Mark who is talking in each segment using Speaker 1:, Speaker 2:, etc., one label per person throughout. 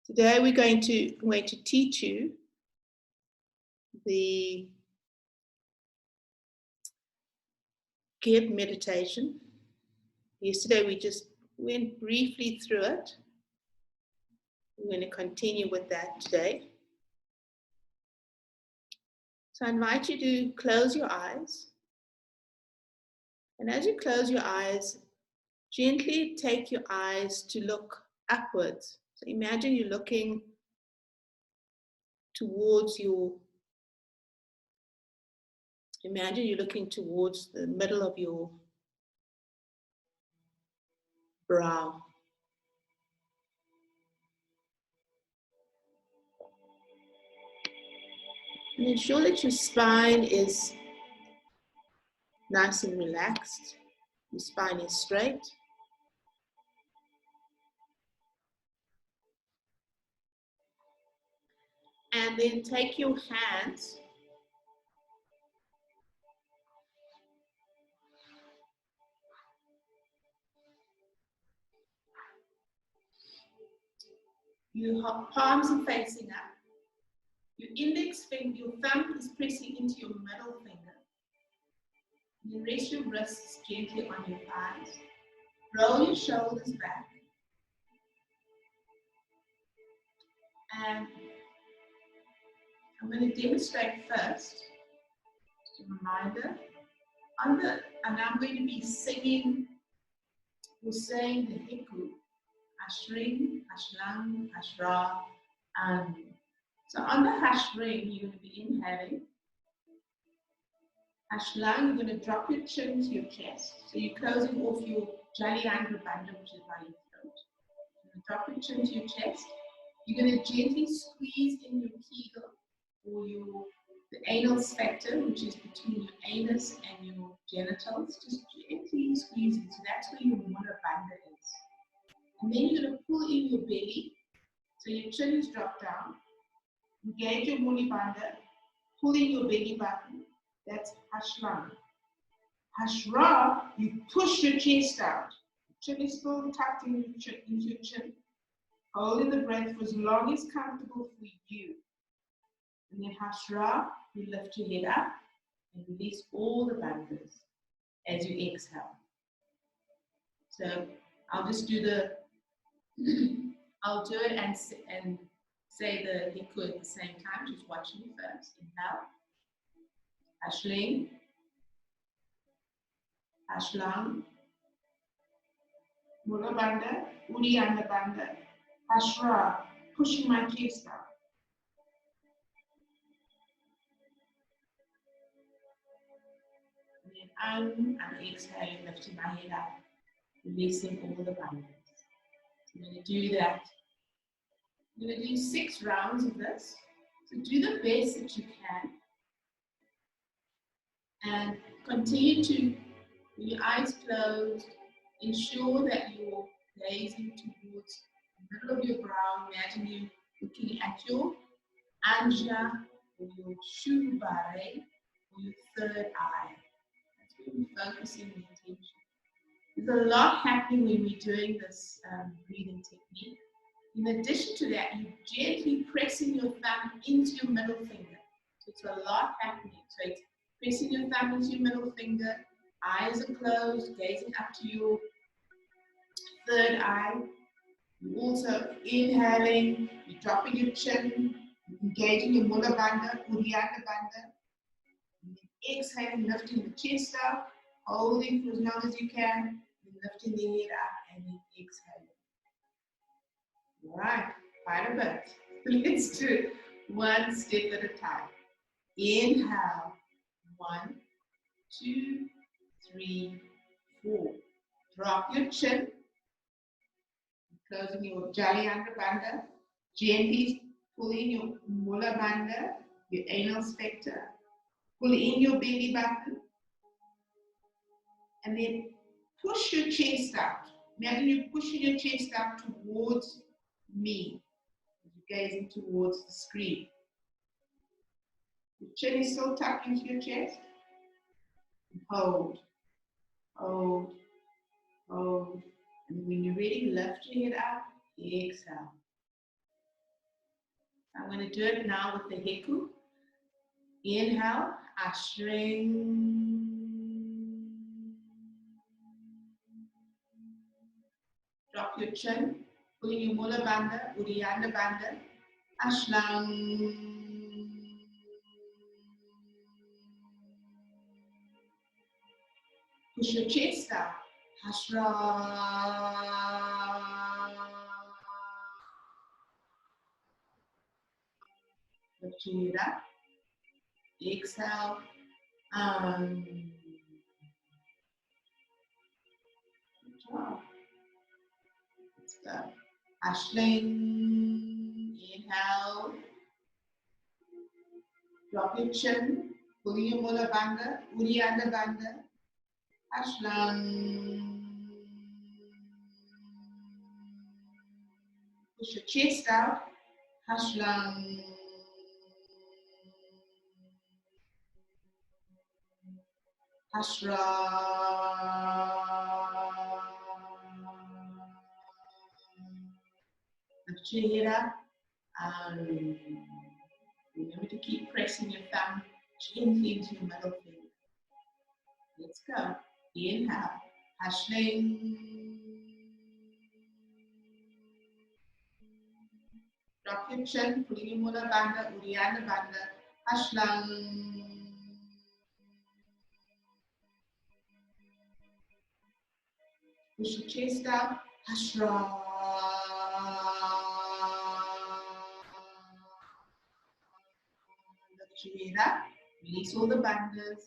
Speaker 1: Today I'm going to teach you the GEB meditation. Yesterday we just went briefly through it. We're going to continue with that today. So I invite you to close your eyes. And as you close your eyes, gently take your eyes to look upwards. So imagine you're looking towards the middle of your brow. And ensure that your spine is nice and relaxed. Your spine is straight. And then take your hands your palms are facing up. Your index finger, your thumb is pressing into your middle finger. And then rest your wrists gently on your thighs. Roll your shoulders back. And I'm going to demonstrate first, just a reminder, and I'm going to be singing or saying the Hekau, Ashring, Ashlang, Ashra, and so on the Ashring, you're going to be inhaling. Ashlang, you're going to drop your chin to your chest. So you're closing off your Jalyandra bandha, which is by your throat. You're going to drop your chin to your chest. You're going to gently squeeze in your kegel or the anal sphincter, which is between your anus and your genitals. Just gently squeeze it. So that's where your mula bandha is. And then you're going to pull in your belly. So your chin is dropped down. Engage your mula bandha. Pull in your belly button. That's Hashlang. Hashra, you push your chest out. Chin is still tucked into your chin. Holding the breath for as long as comfortable for you. And then Hashra, you lift your head up and release all the bandhas as you exhale. So I'll just do I'll do it and say the Hekau at the same time. Just watch me first. Inhale. Ashling. Ashlang. Mula bandha. Udja bandha. Hashra. Pushing my chest out. And exhaling, lifting my head up, releasing all the bandhas. I'm going to do that. I'm going to do 6 rounds of this. So do the best that you can. And continue to, with your eyes closed, ensure that you're gazing towards the middle of your brow. Imagine you looking at your Udja or your Shubare or your third eye. Focusing the attention. There's a lot happening when we're doing this breathing technique. In addition to that, you're gently pressing your thumb into your middle finger. So it's a lot happening. So it's pressing your thumb into your middle finger, eyes are closed, gazing up to your third eye. You're also inhaling, you're dropping your chin, engaging your mula bandha, Udja bandha. Exhaling, lifting the chest up, holding for as long as you can, and lifting the head up and then exhaling. All right, quite a bit. Let's do it one step at a time. Inhale, 1, 2, 3, 4. Drop your chin, closing your Jalyandra bandha. Gently pull in your mula bandha, your anal sphincter. Pull in your belly button and then push your chest out. Imagine you're pushing your chest out towards me. You're gazing towards the screen. Your chin is still tucked into your chest. Hold, hold, hold. And when you're ready, lift your head up, exhale. I'm going to do it now with the Hekau. Inhale, ushering. Drop your chin, pulling your mula bandha, Uddiyana bandha, ashlang. Push your chest out, hashra. Lift your head up, exhale, good job. Let's go. Ashling, inhale, drop your chin, pulling your mula bandha, Uddiyana bandha, ashlang. Push your chest out, ashlang. Hashra. Lift your head up. Remember to keep pressing your thumb gently into your middle finger. Let's go. Inhale. Hashling. Drop your chin, pulling your mula bandha, Uddiyana bandha, ashlang. Push your chest out, hashra. Lift your head up, release all the bandhas.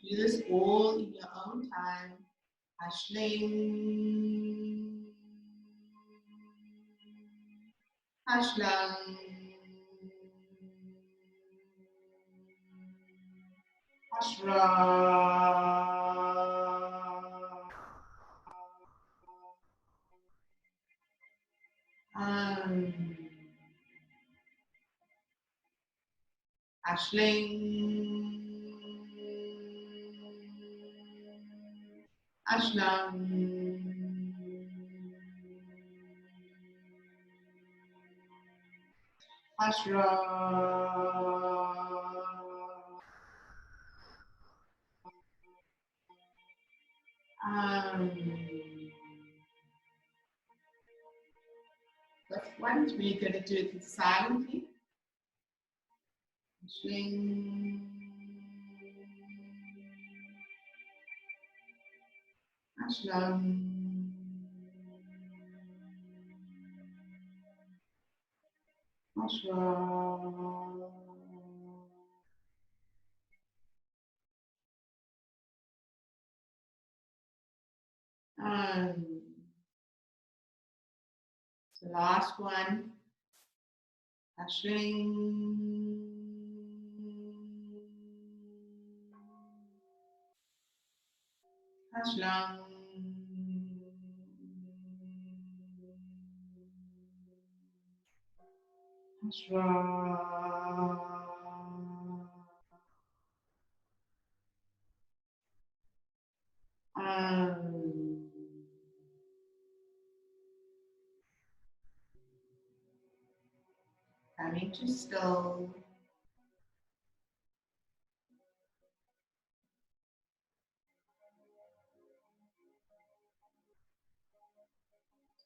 Speaker 1: Do this all in your own time. Ashling. Ashlang. Ashra. Ashling. Ashlang. Ashra. That's one. We're going to do it silently. Ashling. Ashlang. Ashra. The last one. Ashling. Ashlang. Ashra. Coming to still.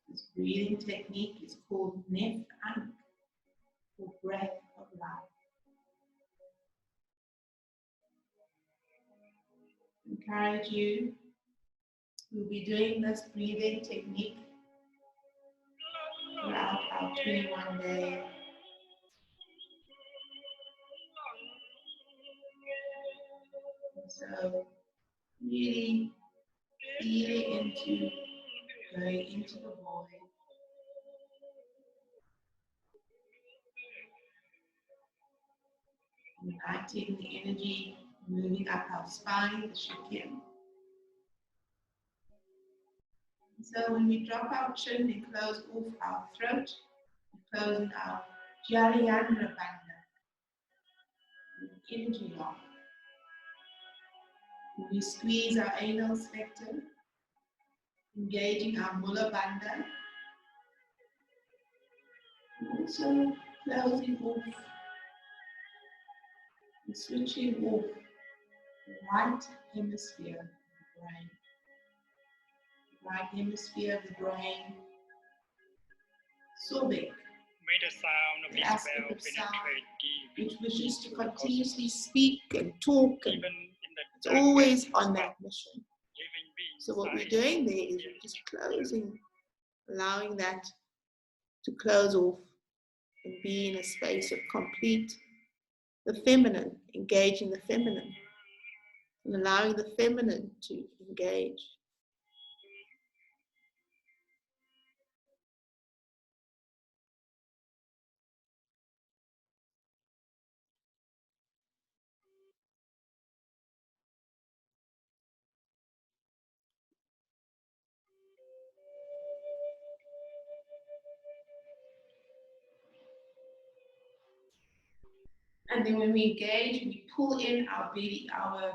Speaker 1: This breathing technique is called Nefa Aunkh, or breath of life. Encourage you. We'll be doing this breathing technique throughout our 21 days. So really feeling into going into the void. Inviting the energy moving up our spine, the shikin. So when we drop our chin and close off our throat, we close in our Jariyandra Bandha, energy lock. When we squeeze our anal sphincter, engaging our Mula Bandha, also closing off and switching off the right hemisphere of the brain. The right hemisphere of the brain, so big.
Speaker 2: May the sound of
Speaker 1: The
Speaker 2: this
Speaker 1: aspect
Speaker 2: bell
Speaker 1: of sound
Speaker 2: penetrate deep
Speaker 1: which wishes to
Speaker 2: into the
Speaker 1: continuously
Speaker 2: cosmos.
Speaker 1: speak and talk, and
Speaker 2: Even in the
Speaker 1: it's always
Speaker 2: darkest
Speaker 1: on that
Speaker 2: spot,
Speaker 1: mission.
Speaker 2: living beings
Speaker 1: So what
Speaker 2: are
Speaker 1: we're doing there is we're just closing, allowing that to close off and be in a space of complete, the feminine, engaging the feminine, and allowing the feminine to engage. And then when we engage, we pull in our belly, our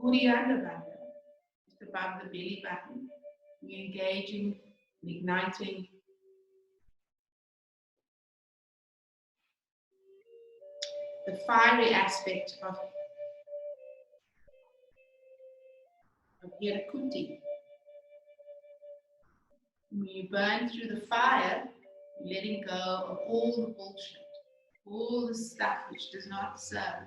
Speaker 1: Uddiyana button, just above the belly button. We're engaging and igniting the fiery aspect of Hirakuti. When you burn through the fire, you're letting go of all the bullshit, all the stuff which does not serve.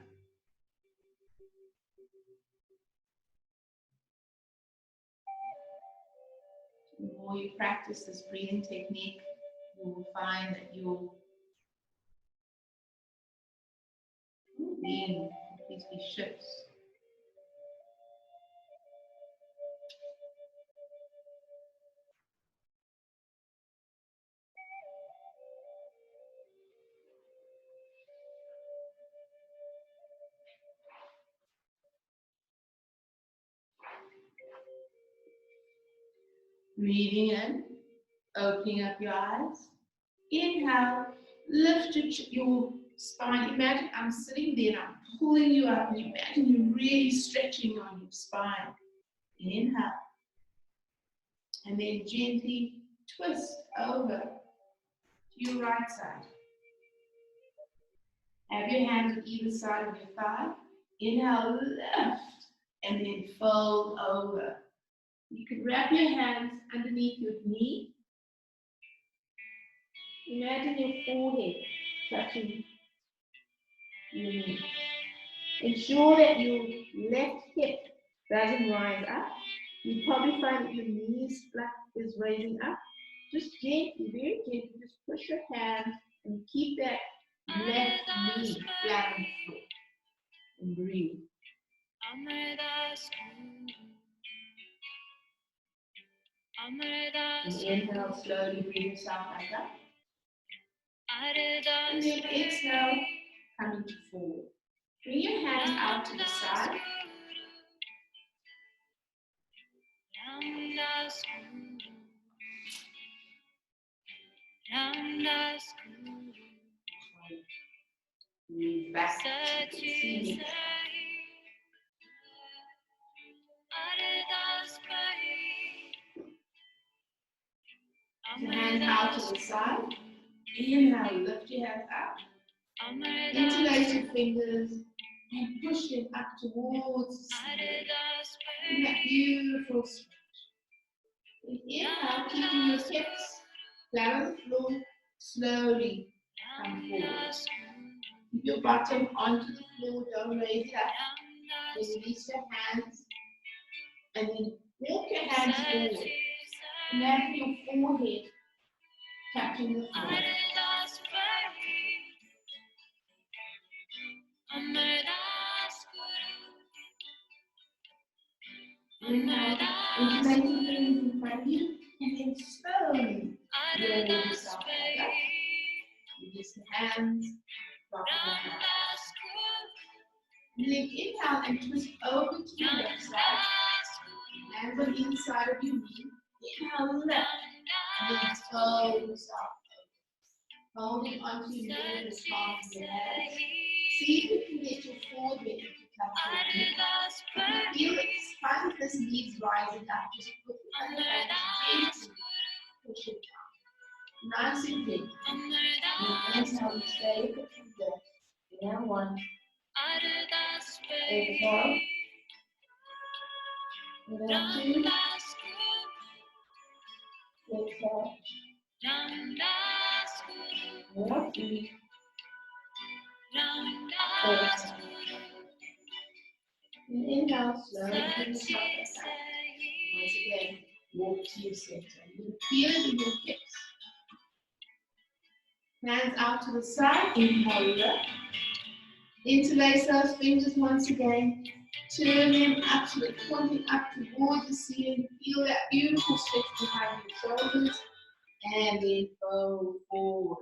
Speaker 1: The more you practice this breathing technique, you will find that your being completely shifts. Breathing in, opening up your eyes. Inhale, lift your spine. Imagine I'm sitting there and I'm pulling you up, and imagine you're really stretching on your spine. Inhale. And then gently twist over to your right side. Have your hands on either side of your thigh. Inhale, lift, and then fold over. You can wrap your hands underneath your knee. Imagine your forehead touching your knee. Ensure that your left hip doesn't rise up. You probably find that your knee is raising up. Just gently, very gently, just push your hands and keep that left knee flat on the floor. And breathe. And inhale, slowly bring yourself back up. And then exhale, coming to forward. Bring your hands out to the side. Move back to the seating. Your hands out to the side. Inhale, lift your hands up. Interlace your fingers and push them up towards the ceiling. In that beautiful stretch. Inhale, keeping your hips flat on the floor, slowly come forward. Keep your bottom onto the floor, don't raise it up. Then release your hands and then walk your hands forward. Imagine your forehead touching the floor. Inhale, interlace your fingers in front of you, and then slowly roll yourself back up. Release the hands, drop the hands. And then inhale and twist over to the left side. Hands on the inside of your knee. Inhale, lift. And then fold yourself over. Holding onto your knee with the palm of your hands. See if you can get your forehead to touch your knee. If you feel expand this knees rising up, just put the other hand gently push it down. Nice and deep. Inhale, stay with the inhale 1. Exhale. Inhale 2. Exhale. Inhale 3. Exhale. And inhale, slowly bring yourself back up. Once again, walk to your center. You can feel it in your hips. Hands out to the side, inhale, lift. Interlace those fingers once again. Turn them up so they're pointing up towards the ceiling. Feel that beautiful stretch behind your shoulders. And then fold forward.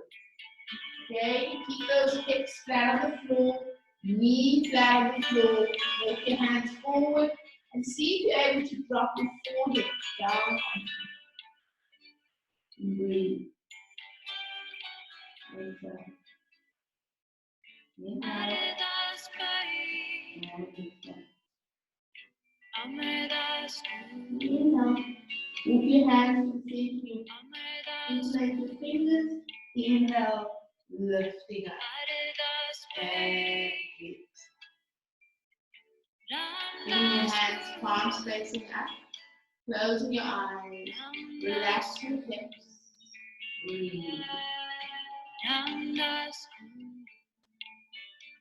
Speaker 1: Okay, keep those hips flat on the floor. Knees flat on the floor. Walk your hands forward. And see if you're able to drop your forehead down. And breathe. Exhale. Inhale. And exhale. Inhale. Move your hands to the center. Interlace your fingers. Inhale. Lifting up. And exhale. Bring your hands, palms facing up. Closing your eyes. Relax your hips. Breathe.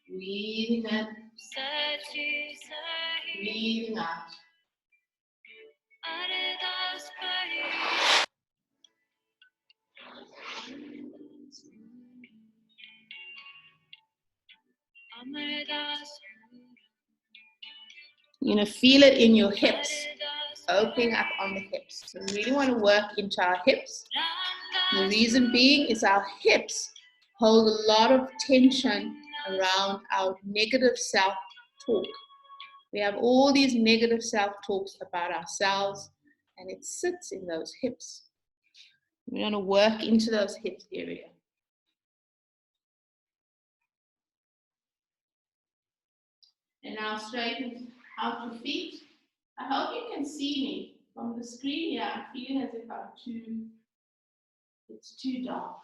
Speaker 1: Breathing in. Breathing out. You're going to feel it in your hips, opening up on the hips. So we really want to work into our hips. The reason being is our hips hold a lot of tension around our negative self-talk. We have all these negative self-talks about ourselves, and it sits in those hips. We want to work into those hips area. And now straighten out your feet. I hope you can see me from the screen here. I'm feeling as if it's too dark.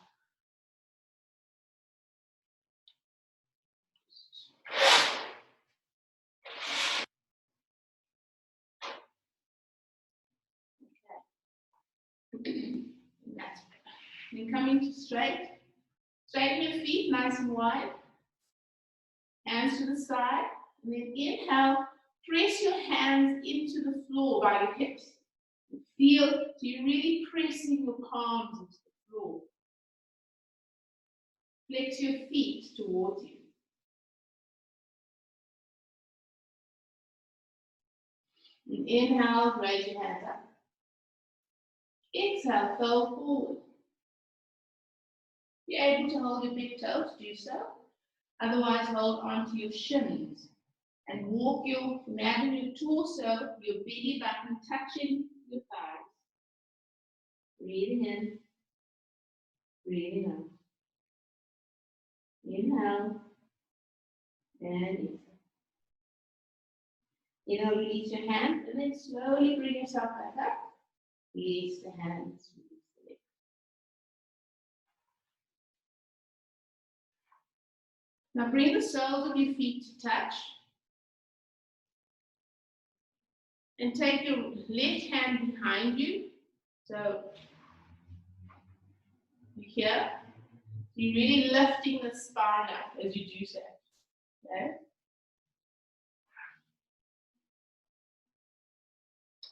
Speaker 1: Okay. That's better. Then coming to straight. Straighten your feet nice and wide. Hands to the side. And then inhale. Press your hands into the floor by the hips. Feel, so you're really pressing your palms into the floor. Flex your feet towards you. And inhale, raise your hands up. Exhale, fold forward. If you're able to hold your big toes, do so. Otherwise, hold onto your shins. And walk imagine your torso, your belly button touching your thighs. Breathing in, breathing out. Inhale, and exhale. Inhale, release your hands, and then slowly bring yourself back up. Release the hands, release the legs. Now bring the soles of your feet to touch. And take your left hand behind you. So you here. You're really lifting the spine up as you do so. Okay?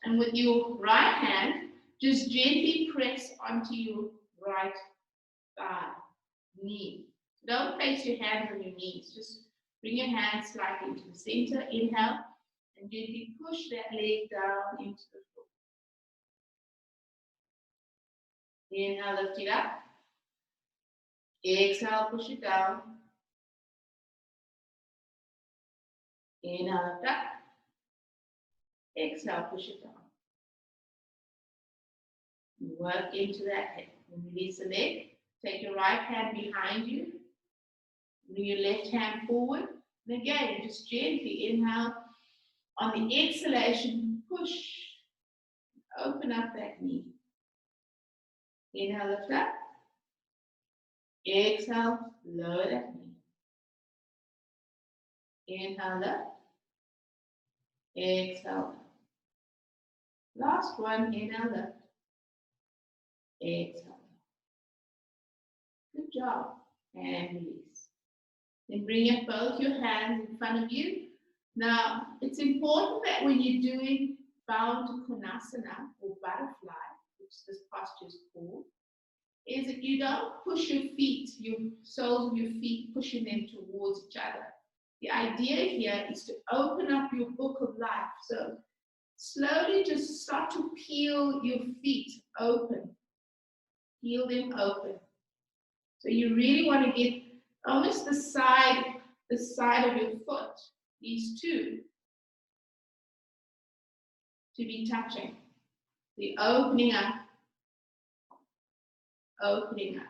Speaker 1: And with your right hand, just gently press onto your right thigh, knee. Don't place your hands on your knees. Just bring your hands slightly into the center. Inhale. And gently push that leg down into the floor. Inhale, lift it up. Exhale, push it down. Inhale, lift up. Exhale, push it down. Work into that hip. Release the leg. Take your right hand behind you. Bring your left hand forward. And again, just gently inhale. On the exhalation, push. Open up that knee. Inhale, lift up. Exhale, lower that knee. Inhale up. Exhale up. Last one, inhale up. Exhale up. Good job. And release. Then bring up both your hands in front of you. Now, it's important that when you're doing bound konasana or butterfly, which this posture is called, is that you don't push your feet, your soles of your feet, pushing them towards each other. The idea here is to open up your book of life. So slowly just start to peel your feet open. Peel them open. So you really want to get almost the side of your foot, these two, to be touching. The opening up. Opening up.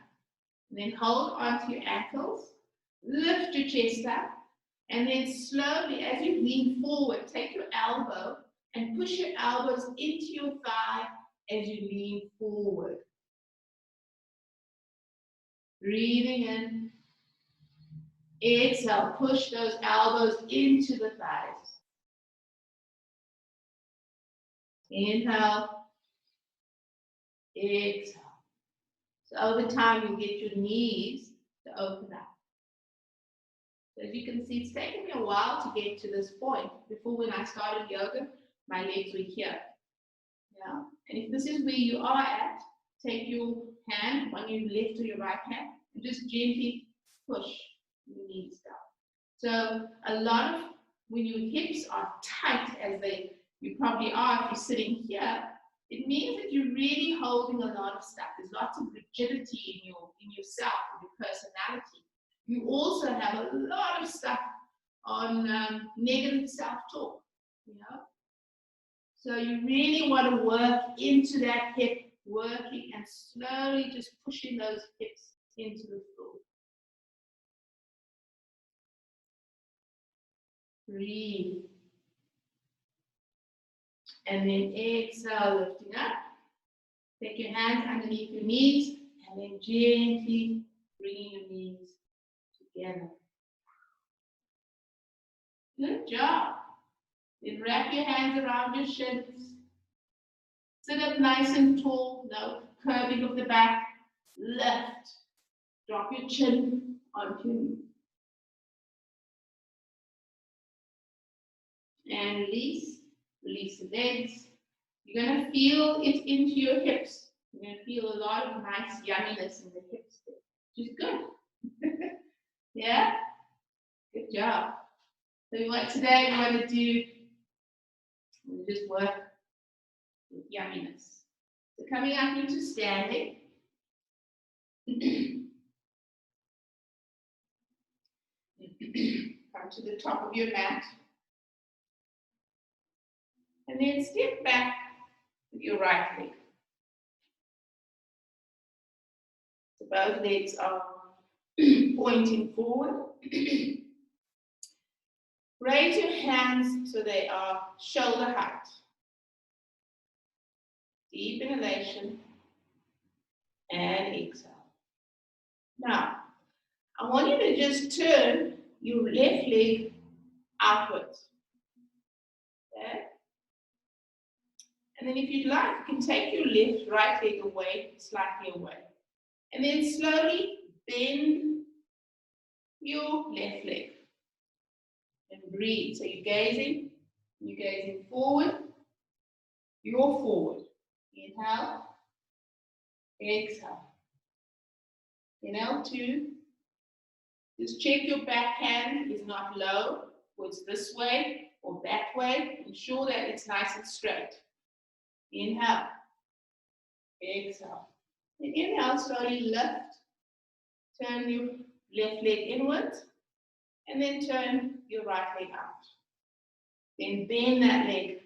Speaker 1: And then hold onto your ankles. Lift your chest up. And then slowly, as you lean forward, take your elbow and push your elbows into your thigh as you lean forward. Breathing in. Exhale, push those elbows into the thighs. Inhale. Exhale. So over time, you get your knees to open up. So as you can see, it's taken me a while to get to this point. Before, when I started yoga, my legs were here. Yeah. And if this is where you are at, take your hand on your left or your right hand and just gently push your knees down. So a lot of, when your hips are tight, as you probably are if you're sitting here, it means that you're really holding a lot of stuff. There's lots of rigidity in yourself, in your personality. You also have a lot of stuff on negative self-talk, you know. So you really want to work into that hip, working and slowly just pushing those hips into the floor. Breathe. And then exhale, lifting up. Take your hands underneath your knees and then gently bringing your knees together. Good job. Then wrap your hands around your shins. Sit up nice and tall, no curving of the back. Lift. Drop your chin onto your knee. And release. Release the legs. You're going to feel it into your hips. You're going to feel a lot of nice yumminess in the hips, which is good. Yeah? Good job. So what today we want to do, we'll just work with yumminess. So coming up into standing. Come to the top of your mat. And then step back with your right leg. So both legs are pointing forward. Raise your hands so they are shoulder height. Deep inhalation and exhale. Now, I want you to just turn your left leg outwards. Okay? And then if you'd like, you can take your right leg away, slightly away. And then slowly bend your left leg. And breathe. So you're gazing forward, you're forward. Inhale, exhale. Inhale, 2. Just check your back hand is not low, or it's this way or that way. Ensure that it's nice and straight. Inhale, exhale. And inhale, slowly lift. Turn your left leg inwards, and then turn your right leg out. Then bend that leg.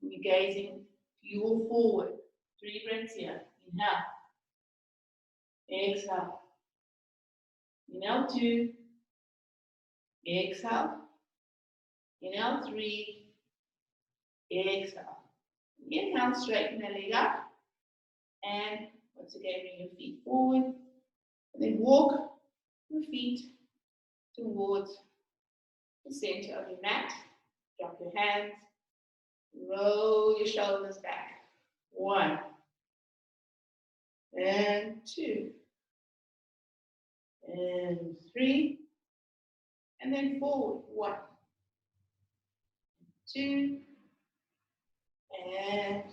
Speaker 1: You're gazing, you're forward. 3 breaths here. Inhale. Exhale. Inhale, 2. Exhale. Inhale, 3. Exhale. Inhale, straighten the leg up. And once again, bring your feet forward. And then walk your feet towards the center of your mat. Drop your hands. Roll your shoulders back. 1 and 2 and 3 and then forward. 1, 2 and 3.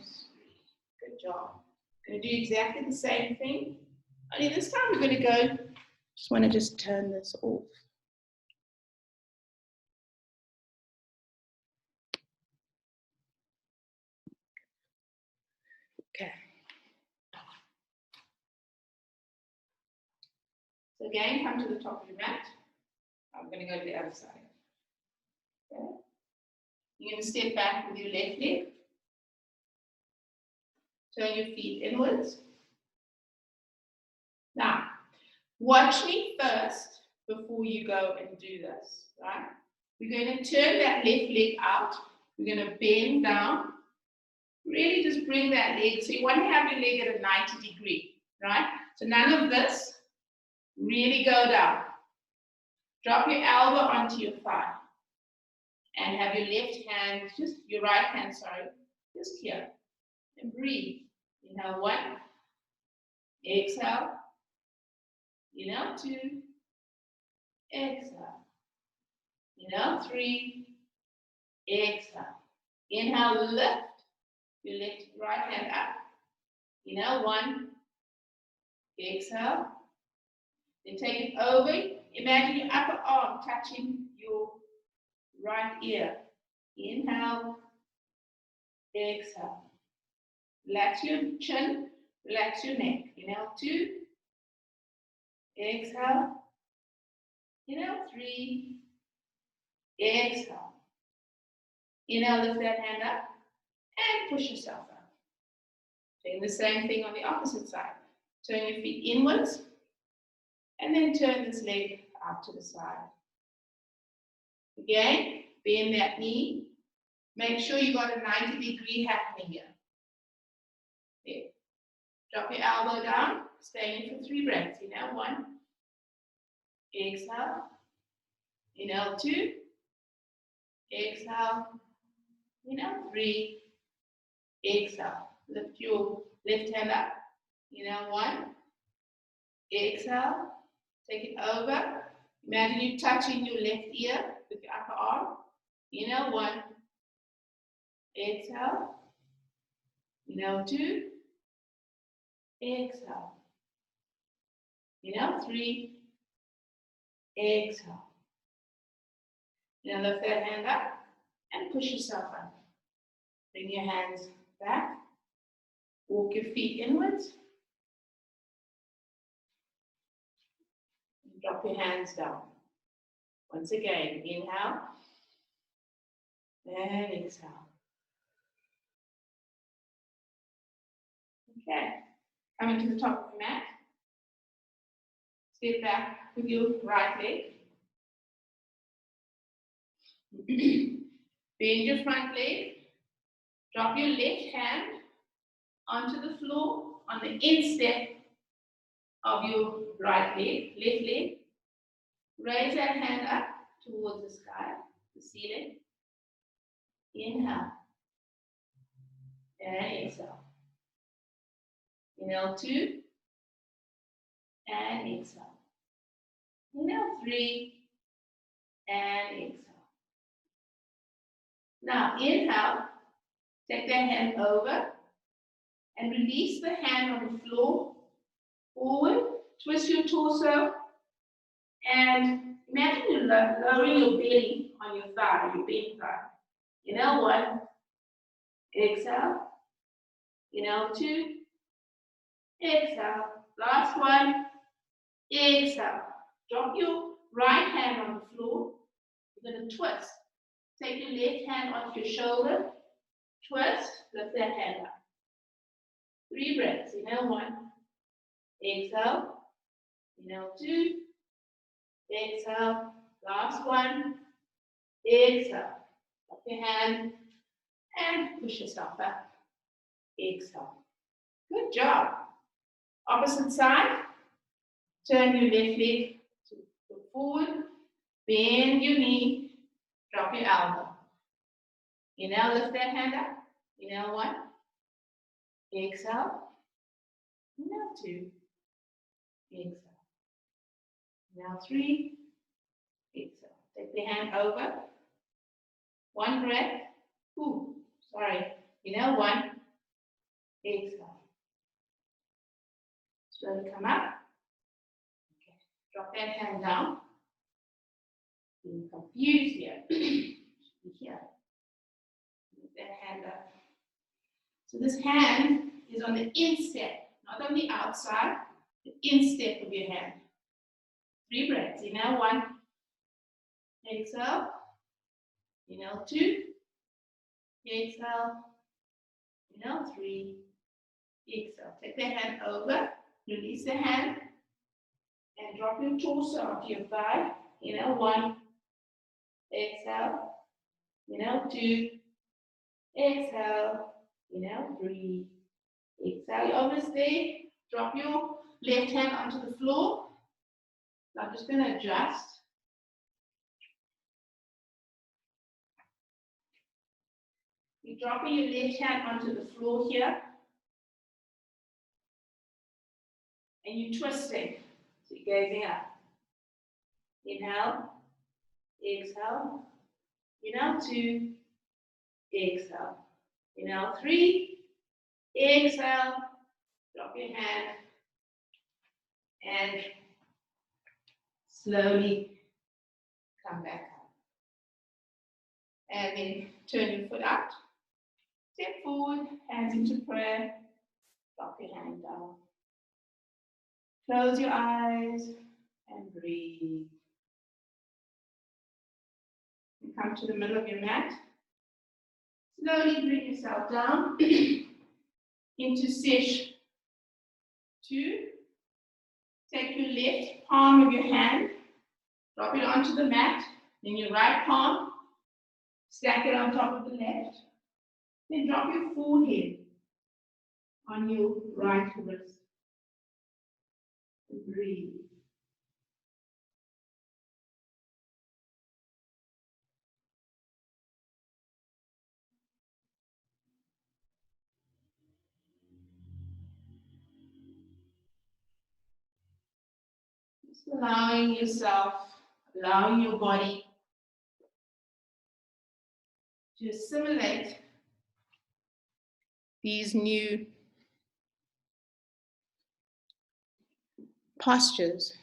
Speaker 1: Good job. Going to do exactly the same thing. Only this time we're going to go. Just want to just turn this off. Okay. So again, come to the top of your mat. I'm going to go to the other side. Okay. You're going to step back with your left leg. Turn your feet inwards. Now, watch me first before you go and do this, right? We're going to turn that left leg out. We're going to bend down. Really just bring that leg. So you want to have your leg at a 90 degree, right? So none of this. Really go down. Drop your elbow onto your thigh. And have your left hand, just your right hand, sorry, just here. And breathe. Inhale 1. Exhale. Inhale 2. Exhale. Inhale 3. Exhale. Inhale, lift your left, right hand up. Inhale 1. Exhale. Then take it over. Imagine your upper arm touching your right ear. Inhale. Exhale. Relax your chin. Relax your neck. Inhale 2. Exhale. Inhale 3. Exhale. Inhale, lift that hand up and push yourself up. Doing the same thing on the opposite side. Turn your feet inwards and then turn this leg out to the side. Again, bend that knee. Make sure you got a 90 degree happening here. There. Drop your elbow down. Stay in for 3 breaths. Inhale 1. Exhale. Inhale 2. Exhale. Inhale 3. Exhale. Lift your left hand up. Inhale 1. Exhale. Take it over. Imagine you touching your left ear with your upper arm. Inhale 1. Exhale. Inhale 2. Exhale. Inhale 3. Exhale. Now lift that hand up and push yourself up. Bring your hands back. Walk your feet inwards. Drop your hands down. Once again, inhale and exhale. Okay, coming to the top of the mat. Step back with your right leg. Bend your front leg. Drop your left hand onto the floor on the instep of your right leg, left leg. Raise that hand up towards the sky, the ceiling. Inhale and exhale. Inhale 2 and exhale. Inhale 3 and exhale. Now inhale, take that hand over and release the hand on the floor. Forward, twist your torso, and imagine you lowering your belly on your thigh, your big thigh. Inhale 1, exhale. Inhale 2, exhale. Last one, exhale. Drop your right hand on the floor. You're going to twist. Take your left hand off your shoulder. Twist, lift that hand up. 3 breaths. Inhale 1, exhale. Inhale 2, exhale. Last one, exhale. Drop your hand and push yourself up. Exhale. Good job. Opposite side. Turn your left leg to forward. Bend your knee. Drop your elbow. Inhale, lift that hand up. Inhale, 1. Exhale. Inhale, 2. Exhale. Inhale, 3. Exhale. Take the hand over. 1 breath. Inhale, 1. Exhale. Slowly come up. Okay. Drop that hand down. Being confused here. Here. Move that hand up. So this hand is on the instep, not on the outside. The instep of your hand. 3 breaths. Inhale, 1. Exhale. Inhale, 2. Exhale. Inhale, 3. Exhale. Take the hand over. Release the hand. And drop your torso onto your thigh. Inhale, 1. Exhale. Inhale, 2. Exhale. Inhale, 3. Exhale. You're almost there. Drop your left hand onto the floor. So I'm just going to adjust. You're dropping your left hand onto the floor here. And you're twisting. So you're gazing up. Inhale. Exhale. Inhale, 2. Exhale. Inhale, 3. Exhale. Drop your hand. And slowly come back up. And then turn your foot out. Step forward, hands into prayer. Drop your hand down. Close your eyes and breathe. And come to the middle of your mat. Slowly bring yourself down into sesh 2. Take your left palm of your hand, drop it onto the mat, then your right palm, stack it on top of the left. Then drop your forehead on your right wrist. And breathe. Just allowing yourself, allowing your body to assimilate these new postures.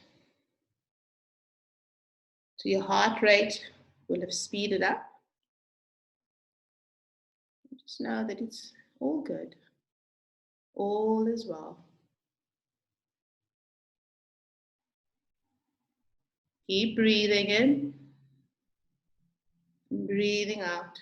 Speaker 1: So your heart rate will have speeded up. Just know that it's all good. All is well. Keep breathing in and breathing out.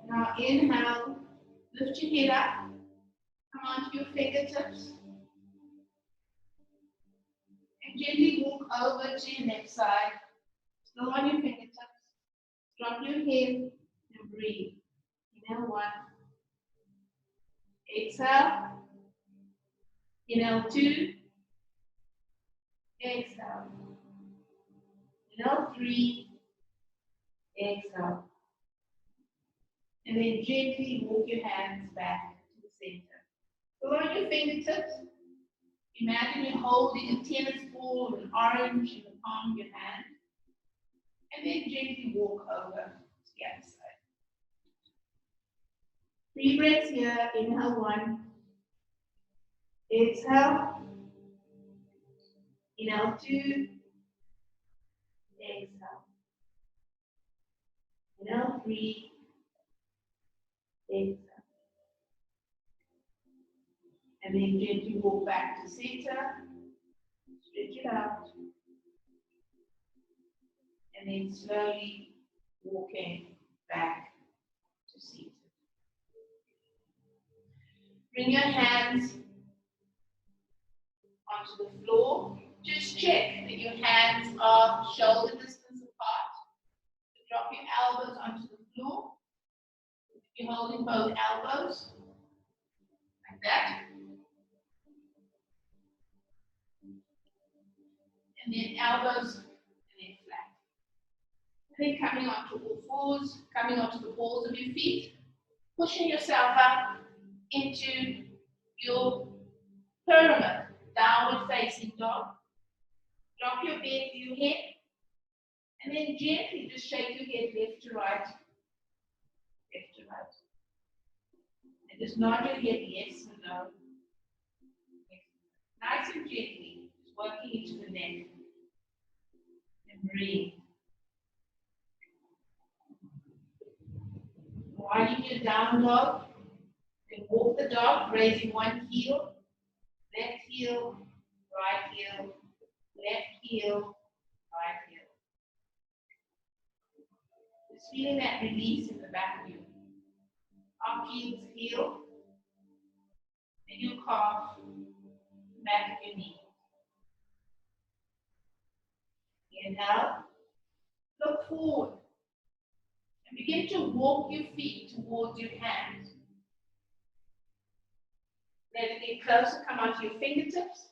Speaker 1: Now inhale, lift your head up, come onto your fingertips, and gently walk over to your left side. Slow on your fingertips, drop your head and breathe. Inhale, 1. Exhale. Inhale, 2. Exhale. Inhale, 3. Exhale. And then gently walk your hands back to the center. Pull on your fingertips. Imagine you're holding a tennis ball or an orange in the palm of your hand. And then gently walk over to the other side. 3 breaths here. Inhale, 1. Exhale. Inhale, 2. Exhale. Inhale, 3. Exhale. And then gently walk back to center. Stretch it out. And then slowly walking back to center. Bring your hands onto the floor. Just check that your hands are shoulder distance apart. Drop your elbows onto the floor. You're holding both elbows, like that. And then elbows, and then flat. And then coming onto all fours, coming onto the balls of your feet, pushing yourself up into your pyramid, downward facing dog. Drop your head to your head, and then gently just shake your head left to right, left to right. And just nod your head yes or no. Nice and gently, just working into the neck. And breathe. While you do down dog, you can walk the dog, raising one heel, left heel, right heel, left heel, right heel. Just feeling that release in the back of you. Up heels, heel, and your calf, back of your knee. Inhale, look forward, and begin to walk your feet towards your hands. Let it get closer, come onto your fingertips,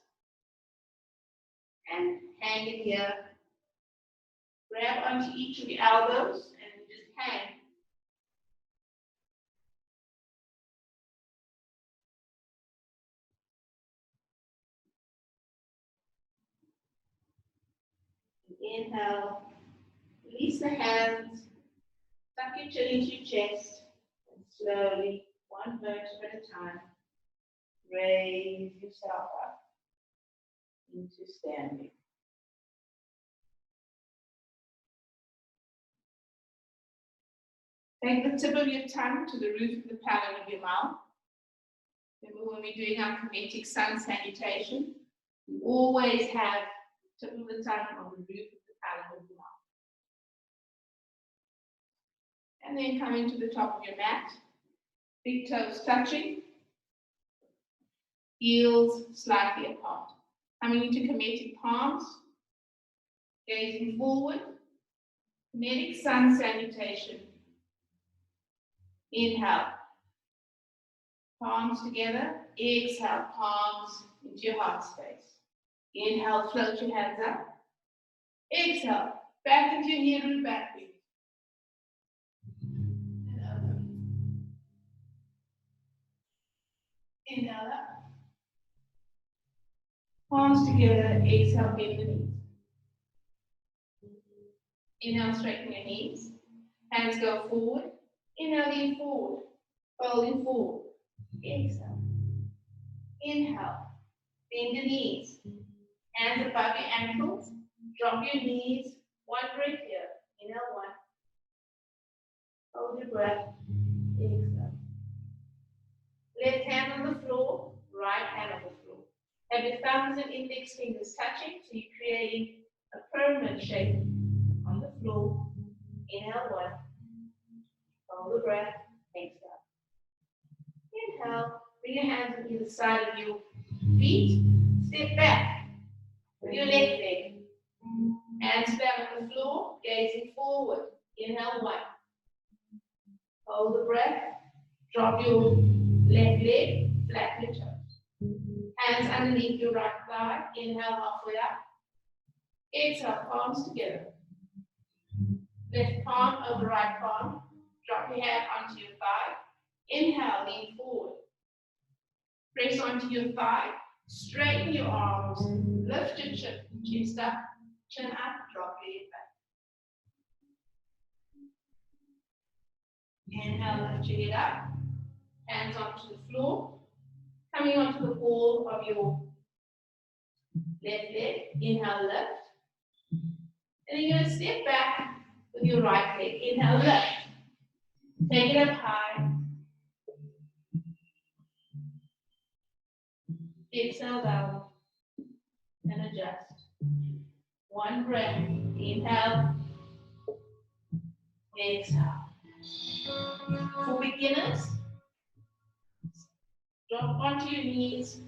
Speaker 1: and hang it here. Grab onto each of your elbows, and just hang. Inhale, release the hands, tuck your chin into your chest, and slowly, one vertebra at a time, raise yourself up into standing. Take the tip of your tongue to the roof of the palate of your mouth. Remember when we're doing our Kemetic sun salutation, we always have the tip of the tongue on the roof of the palate of your mouth. And then coming to the top of your mat, big toes touching, heels slightly apart. Coming into Kemetic palms, gazing forward, Kemetic sun salutation. Inhale, palms together, exhale, palms into your heart space. Inhale, float your hands up. Exhale, back into your heel root back beat. Inhale up. Palms together, exhale, bend the knees. Inhale, straighten your knees. Hands go forward. Inhale, lean forward. Folding forward. Exhale. Inhale. Bend your knees. Hands above your ankles. Drop your knees. One breath here. Inhale, one. Hold your breath. Exhale. Left hand on the floor. Right hand on the floor. Have your thumbs and index fingers touching, so you're creating a pyramid shape on the floor. Inhale, one. Hold the breath. Exhale. Inhale. Bring your hands on either side of your feet. Step back with your left leg. Hands flat on the floor, gazing forward. Inhale, one. Hold the breath. Drop your left leg, flatten your toes. Hands underneath your right thigh. Inhale, halfway up. Exhale, palms together. Left palm over right palm. Drop your hand onto your thigh. Inhale, lean forward. Press onto your thigh. Straighten your arms. Lift your chin. Chest up. Chin up. Drop your head back. Inhale, lift your head up. Hands onto the floor. Coming onto the ball of your left leg. Inhale, lift. And then you're going to step back with your right leg. Inhale, lift. Take it up high. Exhale down. And adjust. One breath. Inhale. Exhale. For beginners, Drop onto your knees,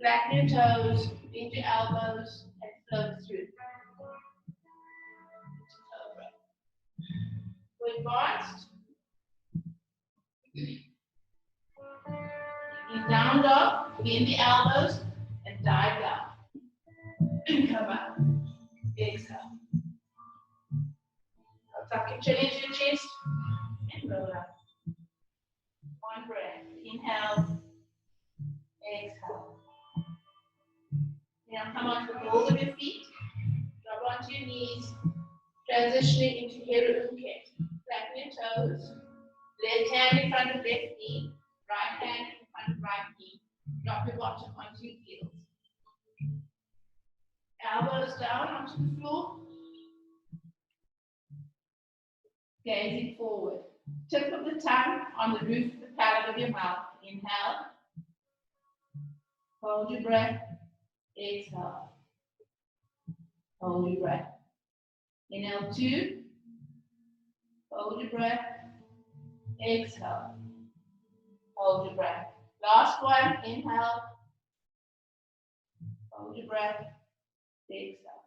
Speaker 1: flatten your toes, bend your elbows, and float through. For advanced, in down dog, bend the elbows, and dive down. Come up. Exhale. Tuck your chin into your chest, and roll up. One breath. Inhale. Exhale. Now come onto the balls of your feet. Drop onto your knees. Transitioning into Hekau. Flatten your toes. Left hand in front of left knee. Right hand in front of right knee. Drop your bottom onto your heels. Elbows down onto the floor. Gazing forward. Tip of the tongue on the roof of the palate of your mouth. Inhale. Hold your breath. Exhale. Hold your breath. Inhale 2. Hold your breath. Exhale. Hold your breath. Last one. Inhale. Hold your breath. Exhale.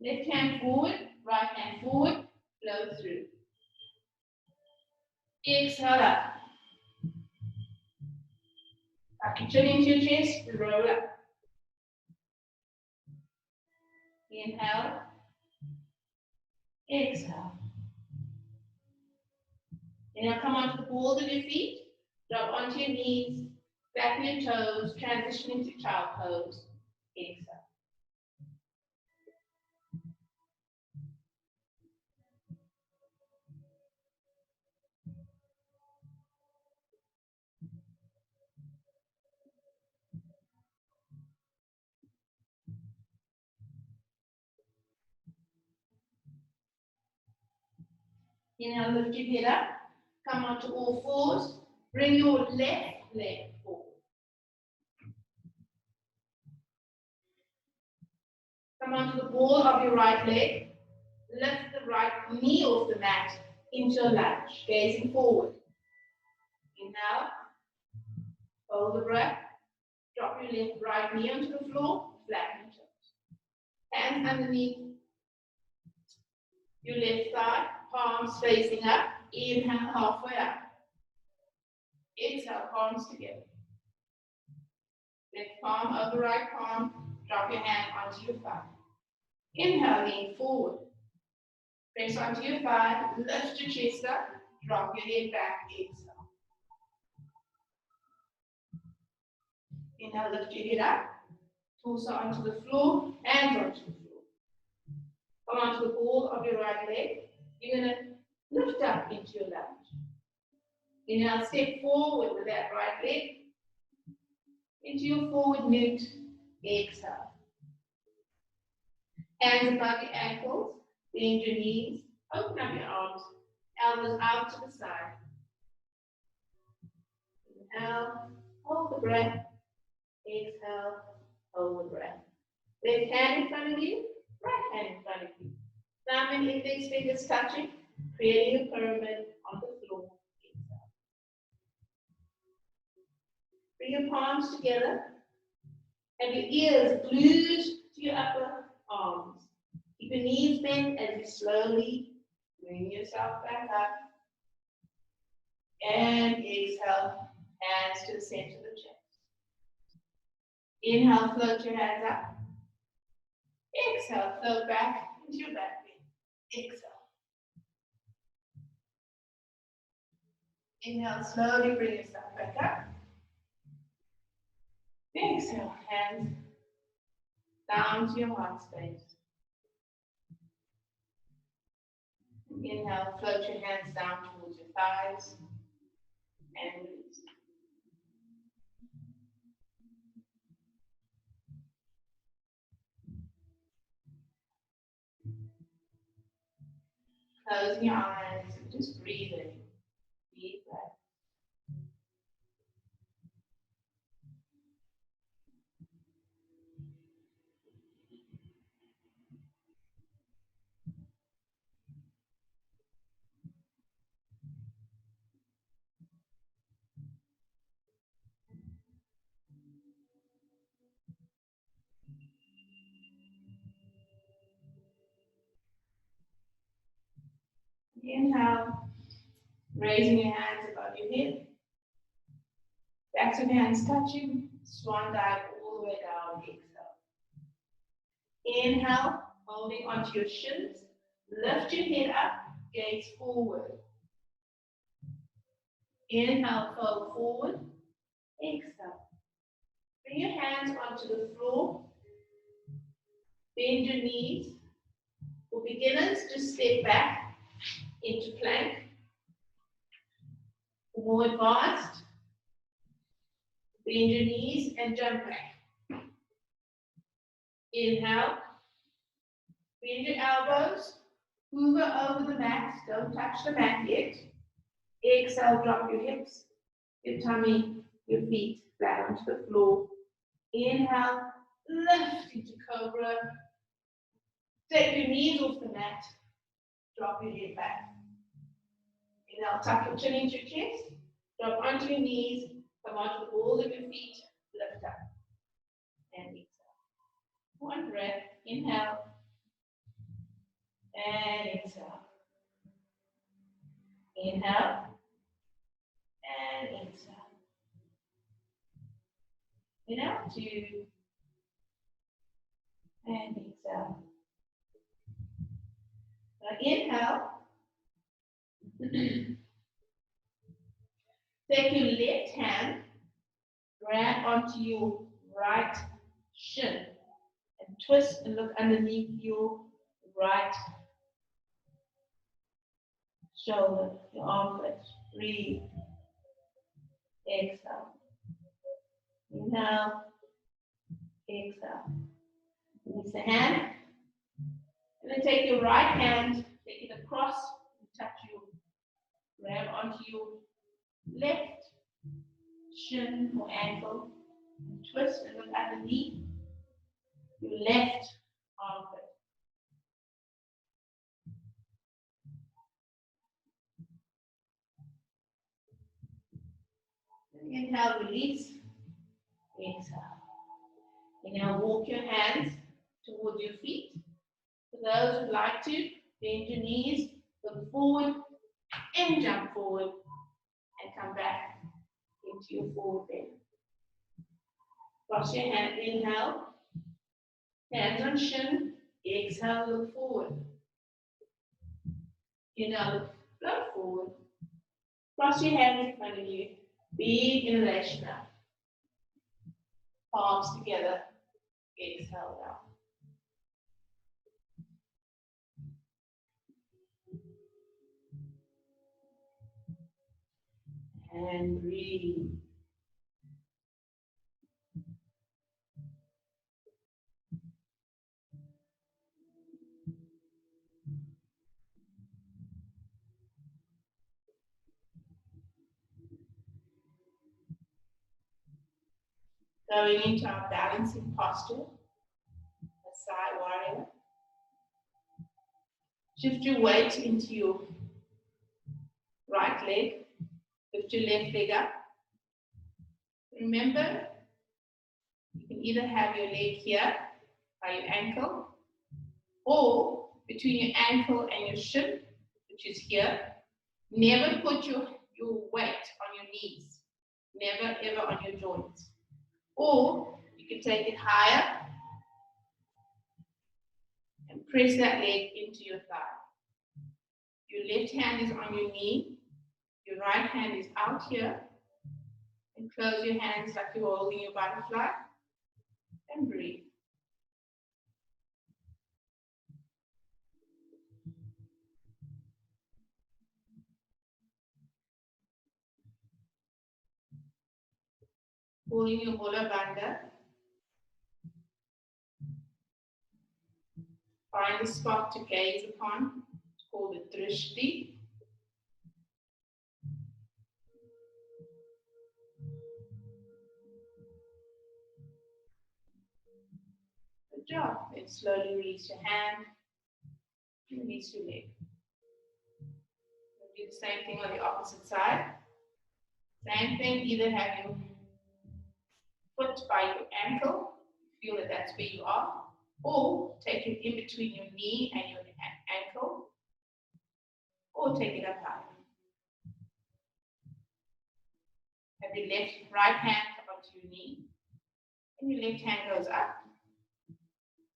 Speaker 1: Left hand forward. Right hand forward. Flow through. Exhale up. Tuck your chin into your chest. Roll up. Inhale. Exhale. Now come onto the balls of your feet. Drop onto your knees. Flatten your toes. Transition into child pose. Exhale. Inhale, lift your head up. Come onto all fours. Bring your left leg forward. Come onto the ball of your right leg. Lift the right knee off the mat into a lunge, gazing forward. Inhale. Hold the breath. Drop your left right knee onto the floor. Flatten your toes. Hands underneath your left thigh. Palms facing up. Inhale, halfway up. Exhale, palms together. Left palm over right palm. Drop your hand onto your thigh. Inhale, lean forward. Press onto your thigh. Lift your chest up. Drop your head back. Exhale. Inhale, lift your head up. Torso onto the floor. Hands onto the floor. Come onto the ball of your right leg. You're going to lift up into your lunge. Inhale, step forward with that right leg into your forward newt. Exhale. Hands above your ankles. Bend your knees. Open up your arms. Elbows out to the side. Inhale. Hold the breath. Exhale. Hold the breath. Left hand in front of you. Right hand in front of you. Thumb and index fingers touching, creating a pyramid on the floor. Exhale. Bring your palms together and your ears glued to your upper arms. Keep your knees bent as you slowly bring yourself back up. And exhale, hands to the center of the chest. Inhale, float your hands up. Exhale, float back into your back leg. Exhale. Inhale, slowly bring yourself back up. Exhale, hands down to your heart space. Inhale, float your hands down towards your thighs and release. Closing your eyes and just breathing. Deep breath. Inhale, raising your hands above your head. Backs of hands touching, swan dive all the way down, exhale. Inhale, holding onto your shins. Lift your head up, gaze forward. Inhale, fold forward. Exhale. Bring your hands onto the floor. Bend your knees. For beginners, just step back into plank. For more advanced, bend your knees and jump back. Inhale. Bend your elbows. Hoover over the mat. Don't touch the mat yet. Exhale, drop your hips, your tummy, your feet flat onto the floor. Inhale, lift into cobra. Take your knees off the mat. Drop your head back. Inhale, tuck your chin into your chest. Drop onto your knees. Come onto the balls of your feet. Lift up. And exhale. One breath. Inhale. And exhale. Inhale. And exhale. Inhale, 2. And exhale. Now inhale. Take your left hand, grab onto your right shin, and twist and look underneath your right shoulder, your armpit. Breathe. Exhale. Inhale. Exhale. Release the hand. And then take your right hand, take it across, and touch your, grab onto your left shin or ankle, and twist and look underneath your left armpit. Inhale, release. Exhale. Inhale, walk your hands towards your feet. For those who like to, bend your knees, look forward, and jump forward, and come back into your forward bend. Cross your hand, inhale, hands on shin, exhale, look forward. Inhale, float forward. Cross your hands in front of you, big inhalation up. Palms together, exhale down. And breathe. Going into our balancing posture, a side warrior. Shift your weight into your right leg. Lift your left leg up. Remember, you can either have your leg here by your ankle, or between your ankle and your shin, which is here. Never put your weight on your knees. Never ever on your joints. Or you can take it higher and press that leg into your thigh. Your left hand is on your knee. Your right hand is out here. And close your hands like you're holding your butterfly. And breathe. Holding your Mula Bandha. Find a spot to gaze upon. It's called a drishti. Good job. Then slowly release your hand. Release your leg. Do the same thing on the opposite side. Same thing, either have your foot by your ankle, feel that that's where you are, or take it in between your knee and your ankle, or take it up high. Have your right hand onto your knee, and your left hand goes up.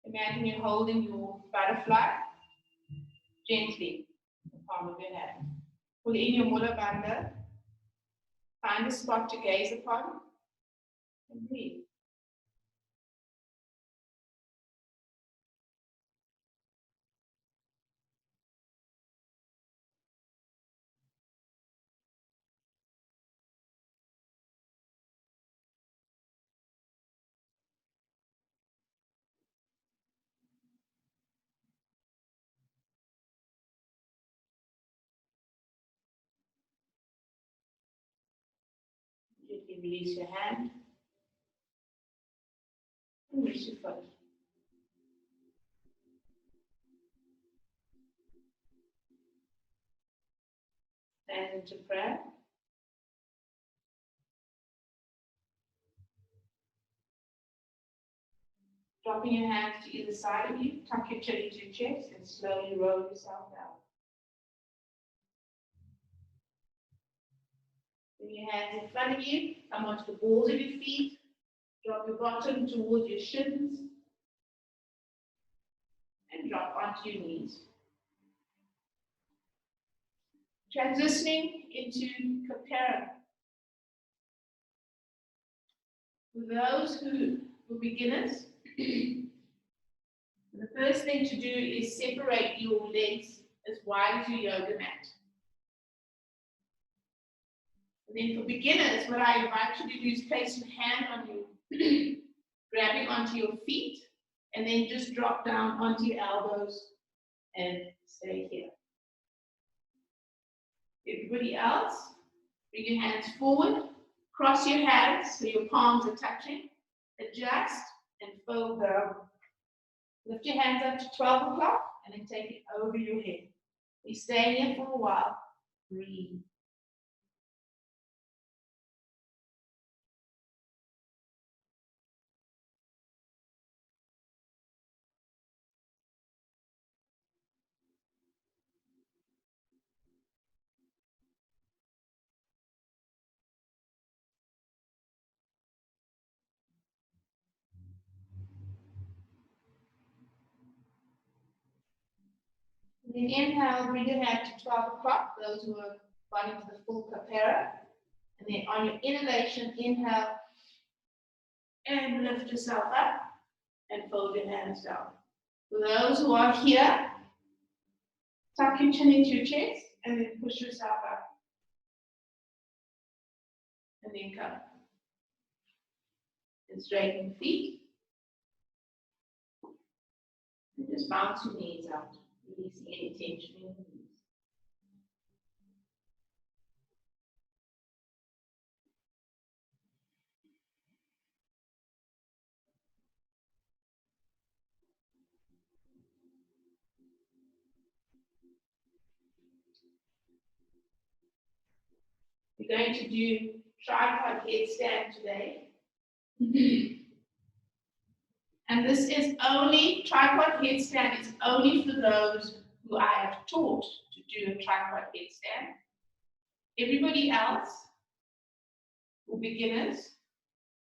Speaker 1: Imagine you're holding your butterfly gently, the palm of your hand. Pull in your mula bandha, find a spot to gaze upon, and breathe. Gently release your hand and release your foot. Stand into prayer. Dropping your hands to either side of you, tuck your chin into your chest and slowly roll yourself down. Bring your hands in front of you, come onto the balls of your feet, drop your bottom towards your shins, and drop onto your knees. Transitioning into Kemetic. For those who are beginners, the first thing to do is separate your legs as wide as your yoga mat. And then for beginners, what I invite you to do is place your hand on you, grabbing onto your feet, and then just drop down onto your elbows and stay here. Everybody else, bring your hands forward, cross your hands so your palms are touching, adjust and fold down. Lift your hands up to 12 o'clock and then take it over your head. We stay here for a while. Breathe. Then inhale, bring your hand to 12 o'clock, those who are gone into the full Kemetic. And then on your inhalation, inhale and lift yourself up and fold your hands down. For those who are here, tuck your chin into your chest and then push yourself up. And then come. And straighten your feet. And just bounce your knees out, releasing any tension in the knees. We're going to do tripod headstand today. And this is only, tripod headstand is only for those who I have taught to do a tripod headstand. Everybody else, or beginners,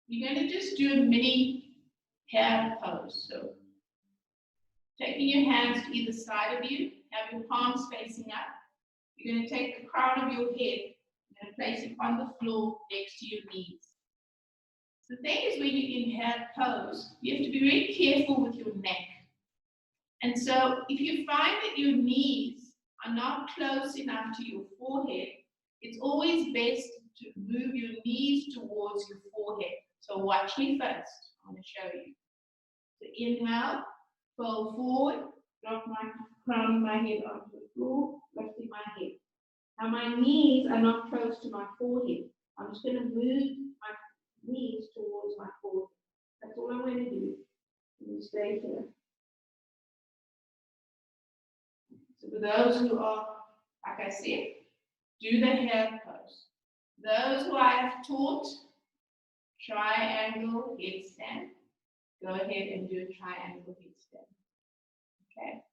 Speaker 1: you're going to just do a mini hair pose. So, taking your hands to either side of you, have your palms facing up. You're going to take the crown of your head and place it on the floor next to your knees. The thing is, when you inhale pose, you have to be very careful with your neck. And so if you find that your knees are not close enough to your forehead, it's always best to move your knees towards your forehead. So watch me first. I want to show you. So inhale, fold forward, drop my crown of my head onto the floor, lifting my head. Now my knees are not close to my forehead. I'm just going to move my knees towards my forehead. That's all I'm going to do. And stay here. So for those who are, like I said, do the hair pose. Those who I have taught triangle headstand, go ahead and do a triangle headstand. Okay?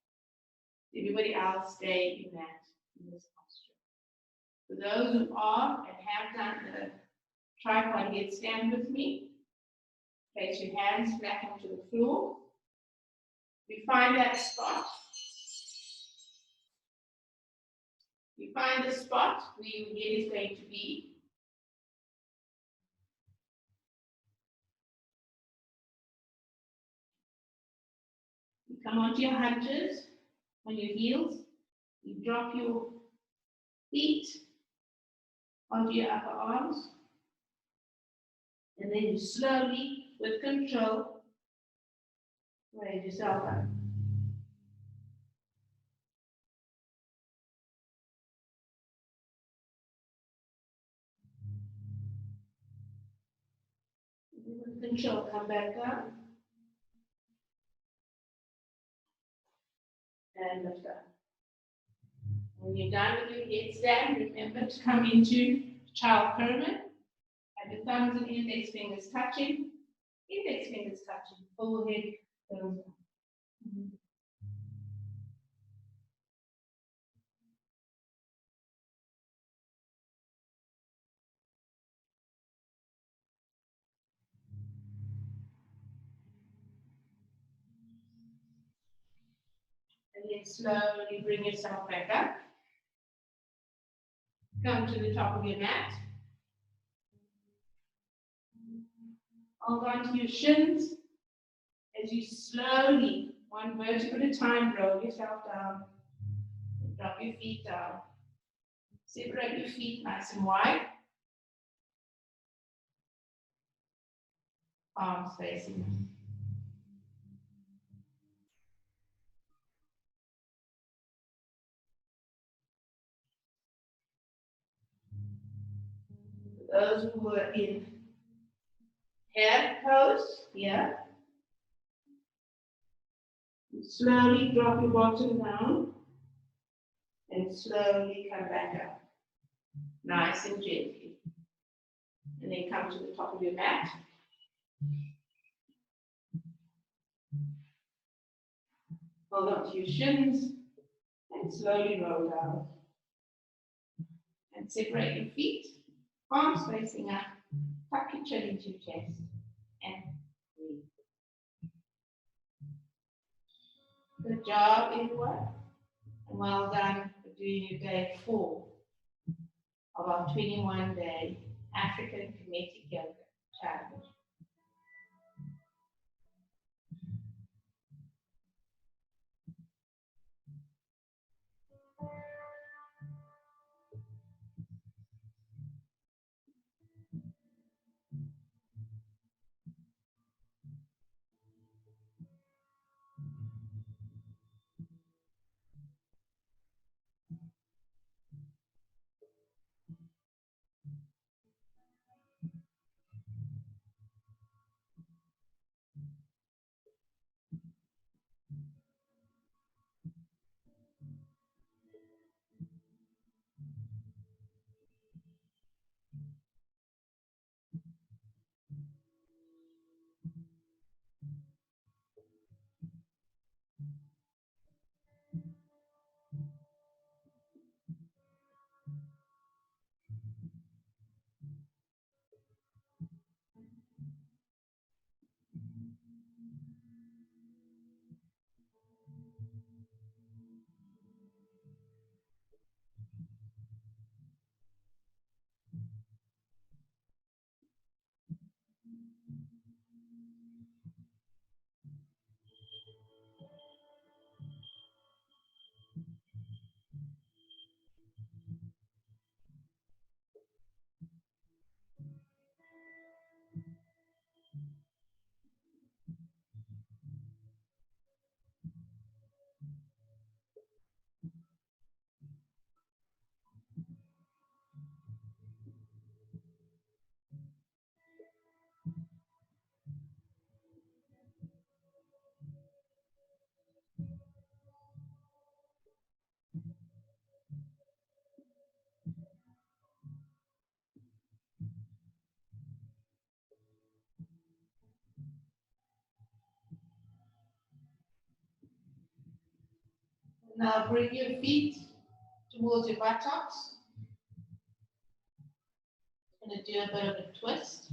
Speaker 1: Everybody else stay in that in this posture. For those who are and have done the tripod headstand with me, place your hands flat onto the floor. You find that spot. You find the spot where your head is going to be. You come onto your hunches, on your heels. You drop your feet onto your upper arms. And then you slowly, with control, raise yourself up. With control, come back up. And lift up. When you're done with your headstand, remember to come into child pyramid. Have your thumbs and index fingers touching. Index fingers touching. Forehead goes up. And then slowly bring yourself back up. Come to the top of your mat. Hold on to your shins as you slowly, one vertebra at a time, roll yourself down. And drop your feet down. Separate your feet nice and wide. Arms facing. For those who were in head pose, here, you slowly drop your bottom down and slowly come back up. Nice and gently. And then come to the top of your mat. Hold on to your shins and slowly roll down. And separate your feet, arms facing up, tuck your chin into your chest, and breathe. Good job, everyone. And well done for doing your day 4 of our 21-day African Kemetic Yoga Challenge. Now bring your feet towards your buttocks. Going to do a bit of a twist.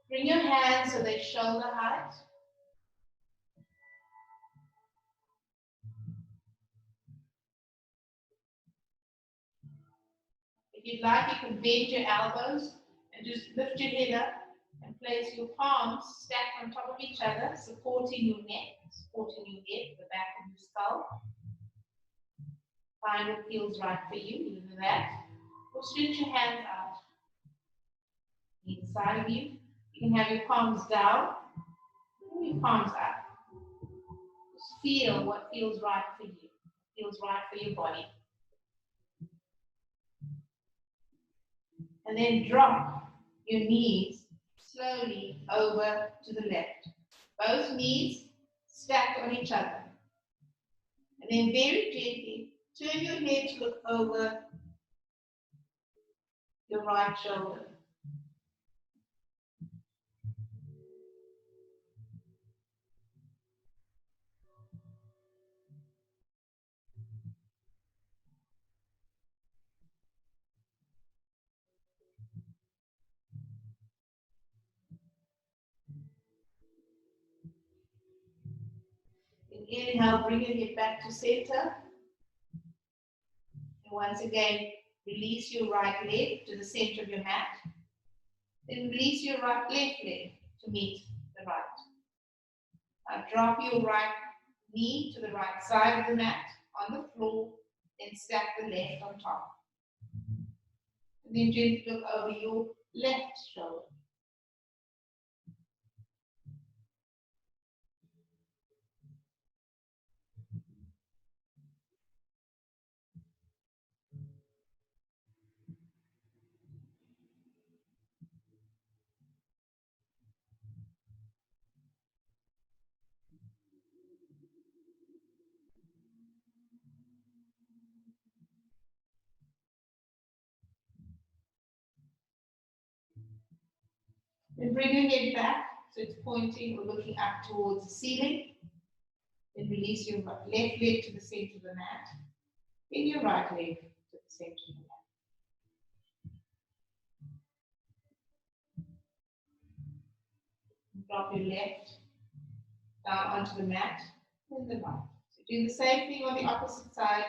Speaker 1: Bring your hands so they're shoulder height. If you'd like, you can bend your elbows and just lift your head up and place your palms stacked on top of each other, supporting your neck, supporting your head, the back of your skull. Find what feels right for you, either that, or stretch your hands out. Either side of you. You can have your palms down or your palms up. Just feel what feels right for you, feels right for your body. And then drop your knees slowly over to the left. Both knees stacked on each other. And then very gently turn your head to look over your right shoulder. Inhale, bring your head back to center. And once again, release your right leg to the center of your mat. Then release your left leg to meet the right. Now drop your right knee to the right side of the mat on the floor, then stack the left on top. And then gently look over your left shoulder. Then bring your head back so it's pointing or looking up towards the ceiling. Then release your left leg to the center of the mat. Then your right leg to the center of the mat. Drop your left down onto the mat and the right. So do the same thing on the opposite side.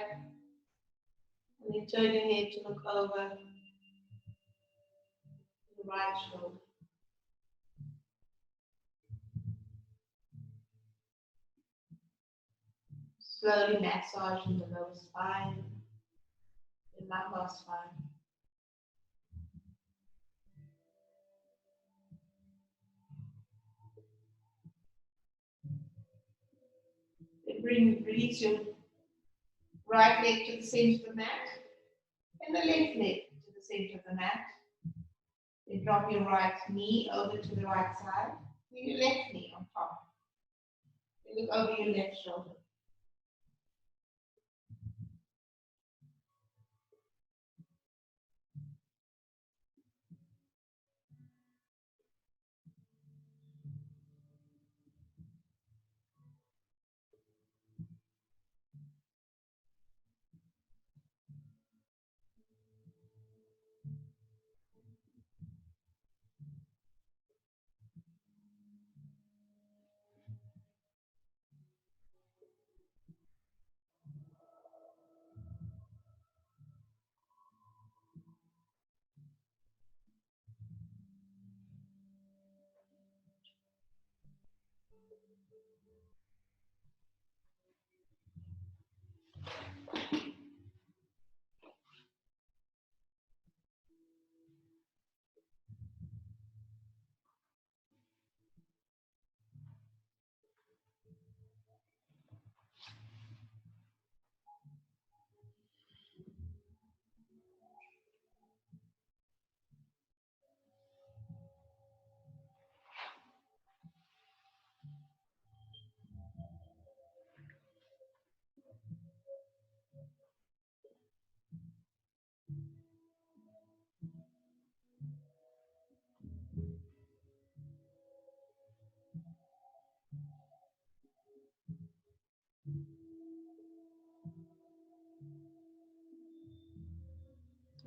Speaker 1: And then turn your head to look over the right shoulder. Slowly massaging the lower spine, the lumbar spine. Then release your right leg to the center of the mat and the left leg to the center of the mat. Then drop your right knee over to the right side and your left knee on top. Then look over your left shoulder.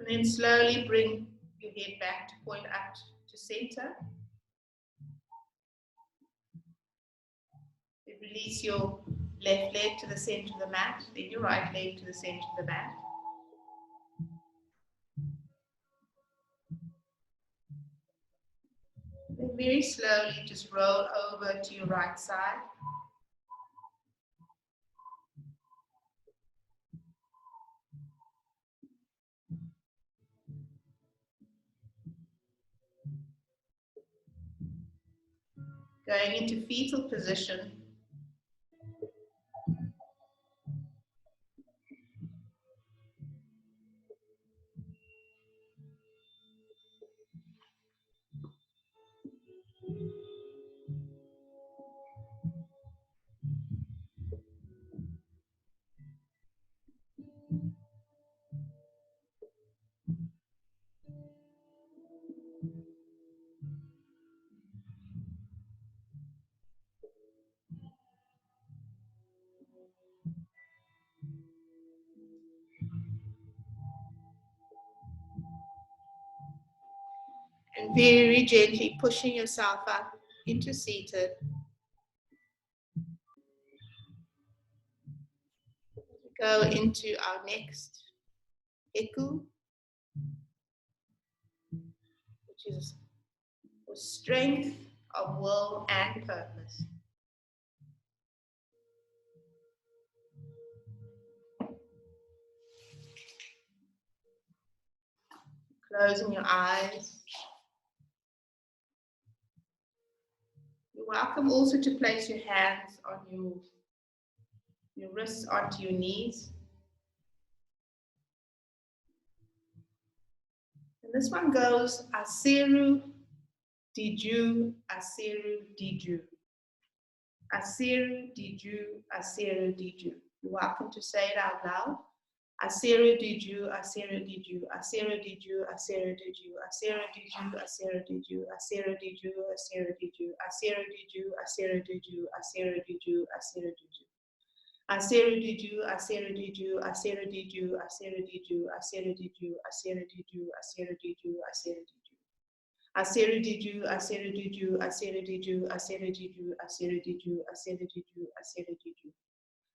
Speaker 1: And then slowly bring your head back to point up to center. Then release your left leg to the center of the mat, then your right leg to the center of the mat. Then very slowly just roll over to your right side. Going into fetal position. And very gently pushing yourself up into seated. Go into our next Hekau, which is for strength of will and purpose. Closing your eyes. You're welcome also to place your hands on your wrists onto your knees. And this one goes Asiru Diju, Asiru Diju. Asiru Diju, Asiru Diju. You're welcome to say it out loud. Asiru Diju, Asiru Diju, Asiru Diju, Asiru Diju, Asiru Diju, Asiru Diju, Asiru Diju, Asiru Diju, Asiru Diju, Asiru Diju, Asiru Diju, Asiru Diju. Asiru Diju, Asiru Diju, Asiru Diju, Asiru Diju, Asiru Diju, Asiru Diju, Asiru Diju, Asiru Diju. Asiru Diju, Asiru Diju, Asiru Diju, Asiru Diju, Asiru Diju, Asiru Diju, Asiru Diju.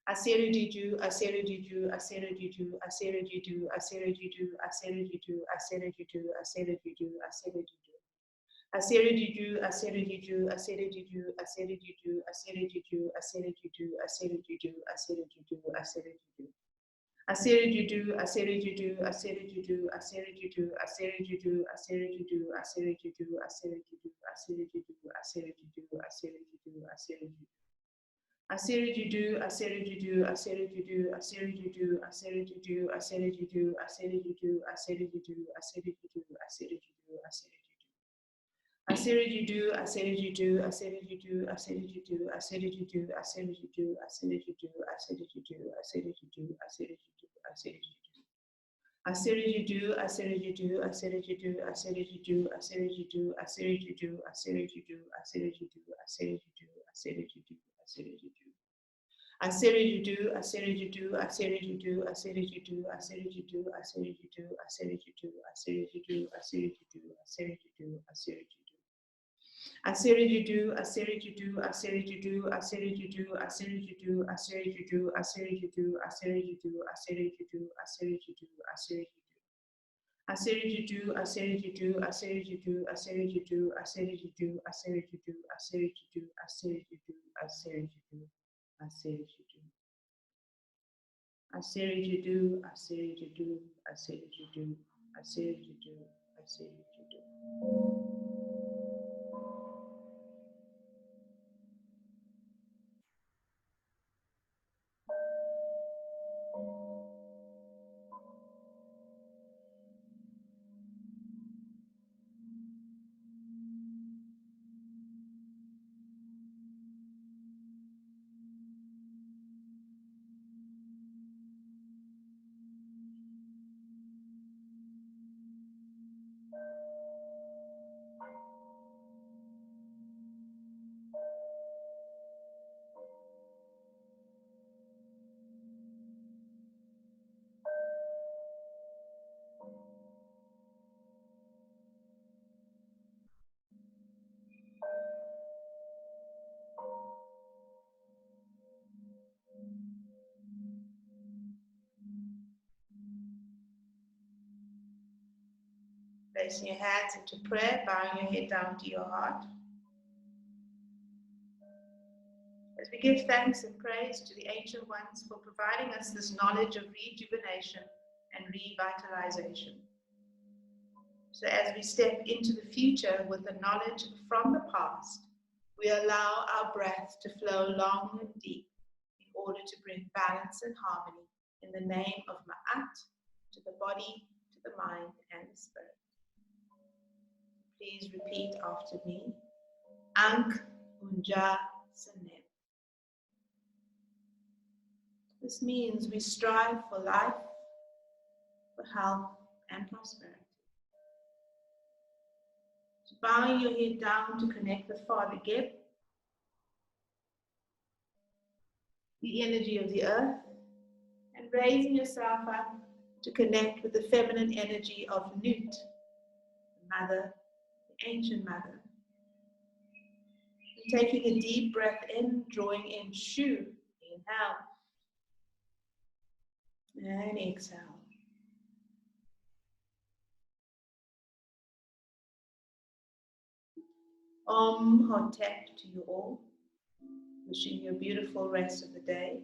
Speaker 1: Asiru Diju, Asiru Diju, Asiru Diju, Asiru Diju, Asiru Diju, Asiru Diju, Asiru Diju, Asiru Diju, Asiru Diju. Asiru Diju, Asiru Diju, Asiru Diju, Asiru Diju, Asiru Diju, Asiru Diju, Asiru Diju, Asiru Diju, Asiru Diju. Asiru Diju, Asiru Diju, Asiru Diju, Asiru Diju, Asiru Diju, Asiru Diju, Asiru Diju, Asiru Diju, Asiru Diju, Asiru Diju, Asiru Diju, Asiru Diju. Asiru Diju, Asiru Diju, Asiru Diju, Asiru Diju, Asiru Diju, Asiru Diju, Asiru Diju, Asiru Diju, Asiru Diju, Asiru Diju, Asiru Diju. Asiru Diju, Asiru Diju, Asiru Diju, Asiru Diju, Asiru Diju, Asiru Diju, Asiru Diju, Asiru Diju, Asiru Diju, Asiru Diju, Asiru Diju. Asiru Diju, Asiru Diju, Asiru Diju, Asiru Diju, Asiru Diju, Asiru Diju, Asiru Diju, Asiru Diju, Asiru Diju, Asiru Diju, Asiru Diju. Asiru Diju, Asiru Diju, Asiru Diju, Asiru Diju, Asiru Diju, Asiru Diju, Asiru Diju, Asiru Diju, Asiru Diju, Asiru Diju, Asiru Diju. Asiru Diju, Asiru Diju, Asiru Diju, Asiru Diju, Asiru Diju, Asiru Diju, Asiru Diju, Asiru Diju, Asiru Diju, Asiru Diju, Asiru Diju. Asiru Diju, Asiru Diju, Asiru Diju, Asiru Diju, Asiru Diju, Asiru Diju, Asiru Diju, Asiru Diju, Asiru Diju, Asiru Diju. Asiru Diju, Asiru Diju, Asiru Diju, Asiru Diju, Asiru Diju. Placing your hands into prayer, bowing your head down to your heart. As we give thanks and praise to the Ancient Ones for providing us this knowledge of rejuvenation and revitalization. So as we step into the future with the knowledge from the past, we allow our breath to flow long and deep in order to bring balance and harmony in the name of Ma'at, to the body, to the mind, and the spirit. Please repeat after me. Aunkh, Udja, Seneb. This means we strive for life, for health, and prosperity. So bowing your head down to connect with Father GEB, the energy of the earth, and raising yourself up to connect with the feminine energy of Nut, the mother, the ancient mother. And taking a deep breath in, drawing in Shu, inhale, and exhale. Hotep to you all. Wishing you a beautiful rest of the day.